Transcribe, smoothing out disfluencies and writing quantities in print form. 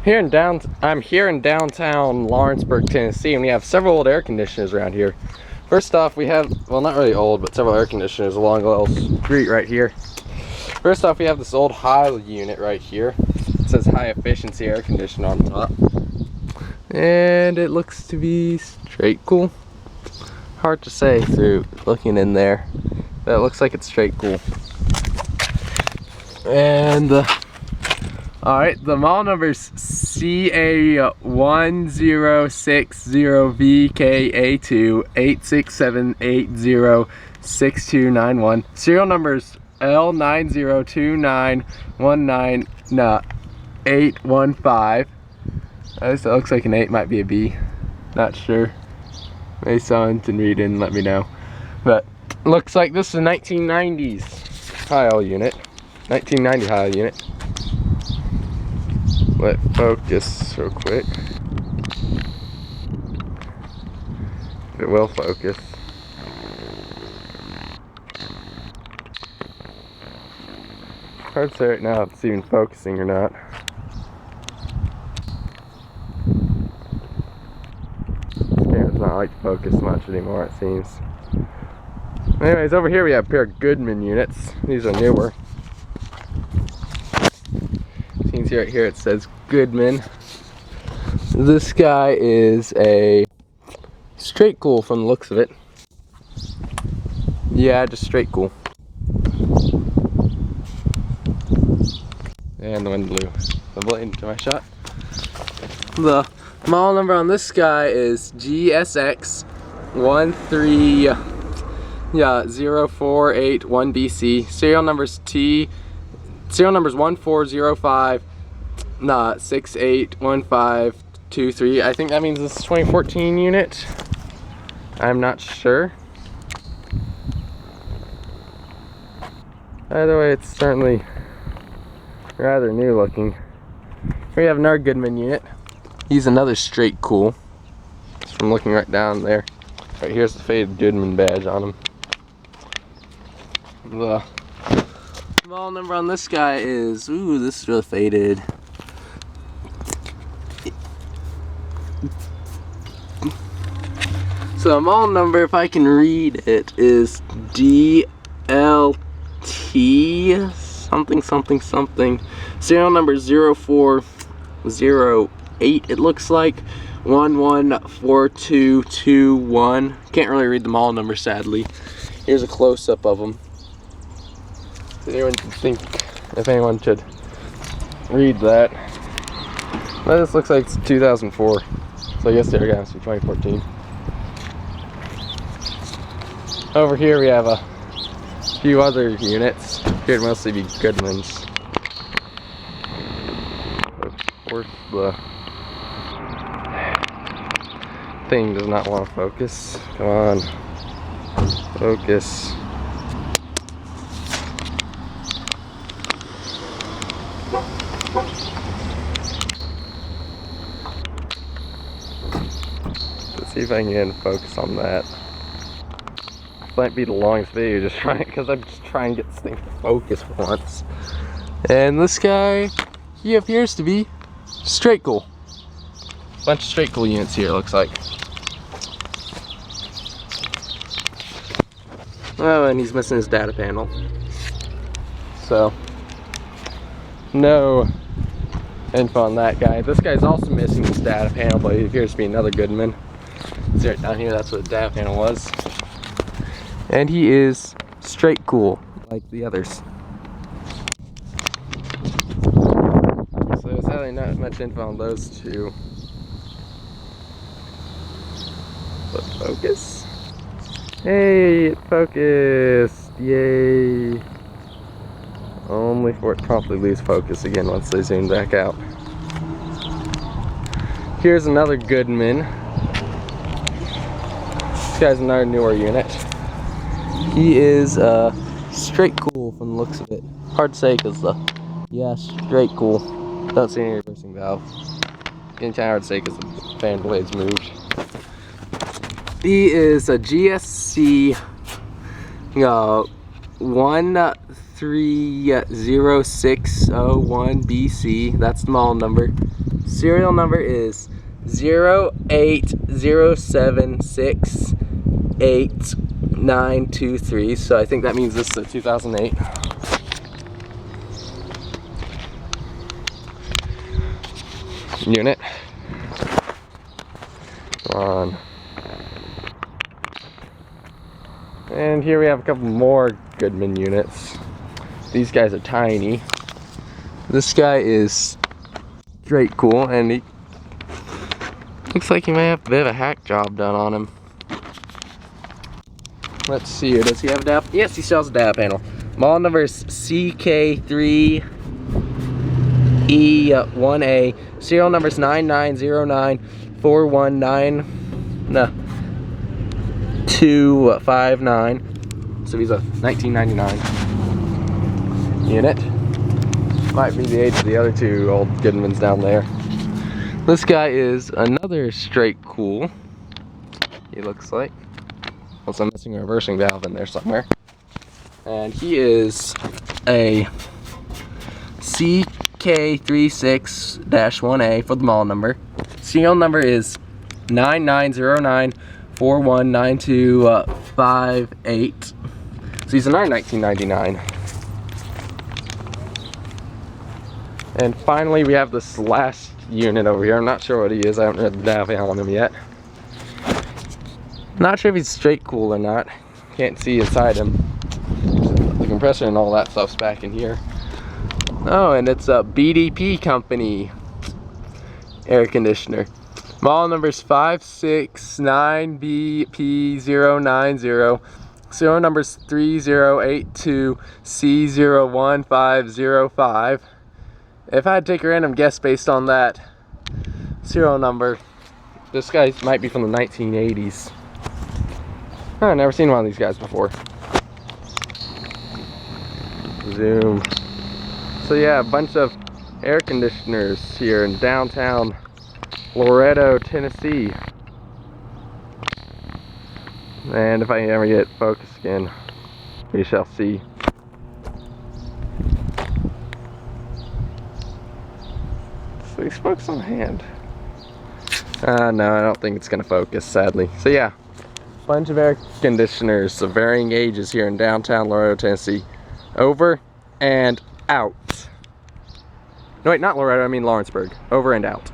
I'm here in downtown Lawrenceburg, Tennessee, and we have several old air conditioners around here. First off, we have, well, not really old, but several air conditioners along a little street right here. First off, we have this old Heil unit right here. It says high efficiency air conditioner on top. And it looks to be straight cool. Hard to say through looking in there, but it looks like it's straight cool. And alright, the model number is CA1060VKA2 867806291. Serial number is L902919-815. This looks like an 8, might be a B. Not sure. Maybe someone can read in and let me know. But looks like this is a 1990s Heil unit. 1990 Heil unit. Let focus real quick. If it will focus. Hard to say right now if it's even focusing or not. This camera's not like to focus much anymore, it seems. Anyways, over here we have a pair of Goodman units. These are newer. You can see right here it says Goodman. This guy is a straight cool from the looks of it. Yeah, just straight cool. And the wind blew the blade into my shot. The model number on this guy is GSX04881BC. Serial number's 1405 681523. I think that means this is 2014 unit. I'm not sure. Either way, it's certainly rather new looking. We have another Goodman unit. He's another straight cool. Just from looking right down there. Right here's the faded Goodman badge on him. The model number on this guy is, ooh, this is really faded. So the model number, if I can read it, is DLT something something something. Serial number 0408. It looks like 114221. Can't really read the model number, sadly. Here's a close-up of them. If anyone should read that. But this looks like it's 2004. So I guess the other guy must be 2014. Over here we have a few other units. Here to mostly be Goodmans. Of course the thing does not want to focus. Come on. Focus. Let's see if I can get in focus on that. Might be the longest video, just trying, because I'm just trying to get this thing to focus for once. And this guy, he appears to be straight cool. Bunch of straight cool units here, it looks like. Oh, and he's missing his data panel. So, no info on that guy. This guy's also missing his data panel, but he appears to be another Goodman. See right down here, that's what the data panel was. And he is straight cool, like the others. So there's really not much info on those two. But focus. Hey, it focused! Yay! Only for it to promptly lose focus again once they zoom back out. Here's another Goodman. This guy's another newer unit. He is straight cool from the looks of it. Hard to say because yeah, straight cool. Don't see any reversing valve. Getting kind of hard to say because the fan blades moved. He is a GSC 130601BC. That's the model number. Serial number is 080768923. So I think that means this is a 2008. Unit. Come on. And here we have a couple more Goodman units. These guys are tiny. This guy is straight cool, and he looks like he may have a bit of a hack job done on him. Let's see here. Does he have a dab? Yes, he still has a dab panel. Model number is CK3E1A. Serial number is 9909419. So he's a 1999 unit. Might be the age of the other two old Goodmans down there. This guy is another straight cool. He looks like. Also, I'm missing a reversing valve in there somewhere. And he is a CK36-1A for the model number. Serial number is 9909419258. So he's another 1999. And finally, we have this last unit over here. I'm not sure what he is. I haven't read the dab on him yet. Not sure if he's straight cool or not. Can't see inside him. The compressor and all that stuff's back in here. Oh, and it's a BDP Company air conditioner. Model number is 569BP090. Serial number is 3082C01505. If I had to take a random guess based on that serial number, this guy might be from the 1980s. I've never seen one of these guys before. Zoom. So yeah, a bunch of air conditioners here in downtown Loretto, Tennessee. And if I ever get focus again, we shall see. So he's focused on the hand. No, I don't think it's gonna focus, sadly. So yeah, bunch of air conditioners of varying ages here in downtown Loretto, Tennessee. Over and out. No, wait, not Loretto, I mean Lawrenceburg. Over and out.